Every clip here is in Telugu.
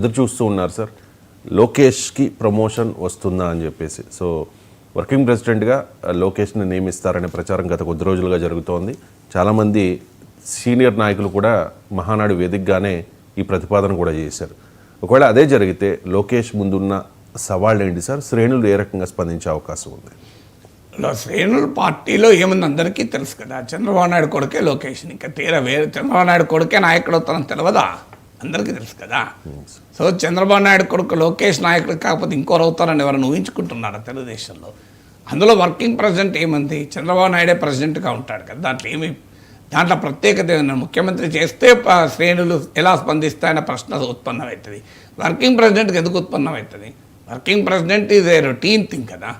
ఎదురు చూస్తూ ఉన్నారు సార్, లోకేష్కి ప్రమోషన్ వస్తుందా అని చెప్పేసి. సో వర్కింగ్ ప్రెసిడెంట్గా లోకేష్ని నియమిస్తారనే ప్రచారం గత కొద్ది రోజులుగా జరుగుతోంది. చాలామంది సీనియర్ నాయకులు కూడా మహానాడు వేదికగానే ఈ ప్రతిపాదన కూడా చేశారు. ఒకవేళ అదే జరిగితే లోకేష్ ముందున్న సవాళ్ళు ఏంటి సార్? శ్రేణులు ఏ రకంగా స్పందించే అవకాశం ఉంది? శ్రేణుల పార్టీలో ఏముంది అందరికీ తెలుసు కదా, చంద్రబాబు నాయుడు కొడుకే లోకేష్. ఇంకా తీరా వేరే చంద్రబాబు నాయుడు కొడుకే నాయకుడు అవుతారని తెలియదా? అందరికీ తెలుసు కదా. సో చంద్రబాబు నాయుడు కొడుకు లోకేష్ నాయకుడు కాకపోతే ఇంకోరు అవుతారని ఎవరైనా ఊహించుకుంటున్నారా తెలుగుదేశంలో? అందులో వర్కింగ్ ప్రెసిడెంట్ ఏమంది, చంద్రబాబు నాయుడే ప్రెసిడెంట్గా ఉంటాడు కదా. దాంట్లో ప్రత్యేకత ఏమన్నా ముఖ్యమంత్రి చేస్తే శ్రేణులు ఎలా స్పందిస్తాయన్న ప్రశ్న ఉత్పన్నమవుతుంది. వర్కింగ్ ప్రెసిడెంట్కి ఎందుకు ఉత్పన్నమవుతుంది? Working president is a routine thing కదా.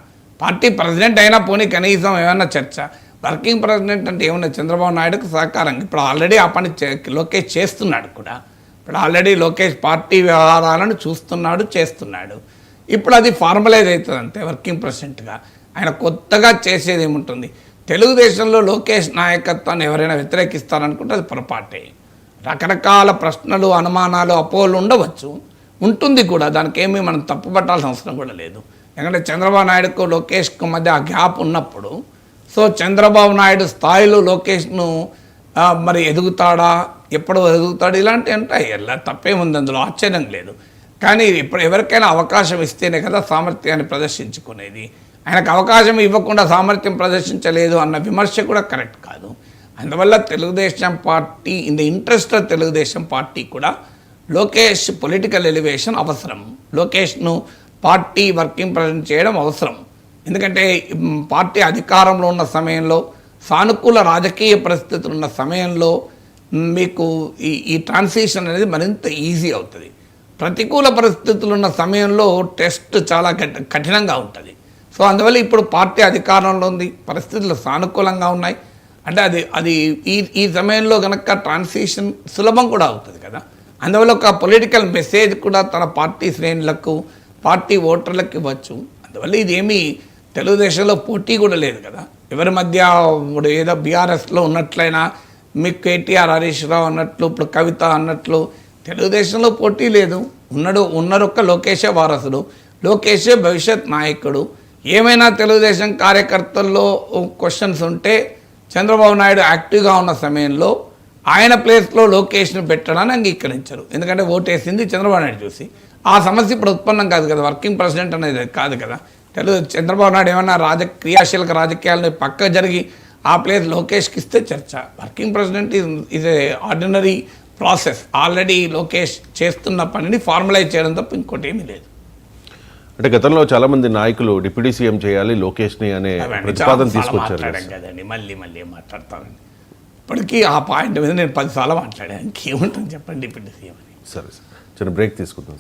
పార్టీ ప్రెసిడెంట్ అయినా పోనీ కనీసం ఏమన్నా చర్చ. వర్కింగ్ ప్రెసిడెంట్ అంటే ఏమన్నా చంద్రబాబు నాయుడుకు సహకారంగా ఇప్పుడు ఆల్రెడీ ఆ పని లోకేష్ చేస్తున్నాడు కూడా. ఇప్పుడు ఆల్రెడీ లోకేష్ పార్టీ వ్యవహారాలను చూస్తున్నాడు, చేస్తున్నాడు. ఇప్పుడు అది ఫార్మలైజ్ అవుతుంది అంతే. వర్కింగ్ ప్రెసిడెంట్గా ఆయన కొత్తగా చేసేది ఏముంటుంది? తెలుగుదేశంలో లోకేష్ నాయకత్వాన్ని ఎవరైనా వ్యతిరేకిస్తారనుకుంటే అది పొరపాటే. రకరకాల ప్రశ్నలు, అనుమానాలు, అపోహలు ఉండవచ్చు, ఉంటుంది కూడా. దానికి ఏమీ మనం తప్పుపట్టాల్సిన అవసరం కూడా లేదు. ఎందుకంటే చంద్రబాబు నాయుడుకు లోకేష్కు మధ్య ఆ గ్యాప్ ఉన్నప్పుడు, సో చంద్రబాబు నాయుడు స్థాయిలో లోకేష్ను మరి ఎదుగుతాడా, ఎప్పుడు ఎదుగుతాడు, ఇలాంటివి ఉంటాయి. ఎలా తప్పేముంది, అందులో ఆశ్చర్యం లేదు. కానీ ఇప్పుడు ఎవరికైనా అవకాశం ఇస్తేనే కదా సామర్థ్యాన్ని ప్రదర్శించుకునేది. ఆయనకు అవకాశం ఇవ్వకుండా సామర్థ్యం ప్రదర్శించలేదు అన్న విమర్శ కూడా కరెక్ట్ కాదు. అందువల్ల Telugu Desam party, in the interest of Telugu Desam party కూడా లోకేష్ పొలిటికల్ ఎలివేషన్ అవసరం. లోకేష్ను పార్టీ వర్కింగ్ ప్రెసిడెంట్ చేయడం అవసరం. ఎందుకంటే పార్టీ అధికారంలో ఉన్న సమయంలో, సానుకూల రాజకీయ పరిస్థితులు ఉన్న సమయంలో మీకు ఈ ట్రాన్సిషన్ అనేది మరింత ఈజీ అవుతుంది. ప్రతికూల పరిస్థితులు ఉన్న సమయంలో టెస్ట్ చాలా కఠినంగా ఉంటుంది. సో అందువల్ల ఇప్పుడు పార్టీ అధికారంలో ఉంది, పరిస్థితులు సానుకూలంగా ఉన్నాయి అంటే అది ఈ సమయంలో కనుక ట్రాన్సిషన్ సులభం కూడా అవుతుంది కదా. అందువల్ల ఒక పొలిటికల్ మెసేజ్ కూడా తన పార్టీ శ్రేణులకు, పార్టీ ఓటర్లకు ఇవ్వచ్చు. అందువల్ల ఇదేమీ తెలుగుదేశంలో పోటీ కూడా లేదు కదా. ఎవరి మధ్య ఇప్పుడు ఏదో బీఆర్ఎస్లో ఉన్నట్లయినా మీకు కేటీఆర్, హరీష్ రావు అన్నట్లు, ఇప్పుడు కవిత అన్నట్లు తెలుగుదేశంలో పోటీ లేదు. ఉన్నరొక్క లోకేషే వారసుడు, లోకేషే భవిష్యత్ నాయకుడు. ఏమైనా తెలుగుదేశం కార్యకర్తల్లో క్వశ్చన్స్ ఉంటే చంద్రబాబు నాయుడు యాక్టివ్గా ఉన్న సమయంలో ఆయన ప్లేస్లో లోకేష్ను పెట్టడాన్ని అంగీకరించరు. ఎందుకంటే ఓటేసింది చంద్రబాబు నాయుడు చూసి. ఆ సమస్య ఇప్పుడు ఉత్పన్నం కాదు కదా, వర్కింగ్ ప్రెసిడెంట్ అనేది కాదు కదా. చంద్రబాబు నాయుడు ఏమన్నా క్రియాశీలక రాజకీయాలను పక్క జరిగి ఆ ప్లేస్ లోకేష్కి ఇస్తే చర్చ. Working president is a ordinary process. Already Lokesh చేస్తున్న పనిని ఫార్మలైజ్ చేయడం తప్ప ఇంకోటి ఏమీ లేదు. అంటే గతంలో చాలా మంది నాయకులు డిప్యూటీ సీఎం చేయాలి లోకేష్ని అనే ప్రతిపాదన తీసుకొచ్చారు కదండి. మళ్ళీ మాట్లాడతానండి. ఇప్పటికీ ఆ పాయింట్ మీద నేను 10 సార్లు మాట్లాడాను. ఇంకేముంటుంది చెప్పండి డిప్యూటీ సీఎం అని. సరే సార్, చిన్న బ్రేక్ తీసుకుందాం.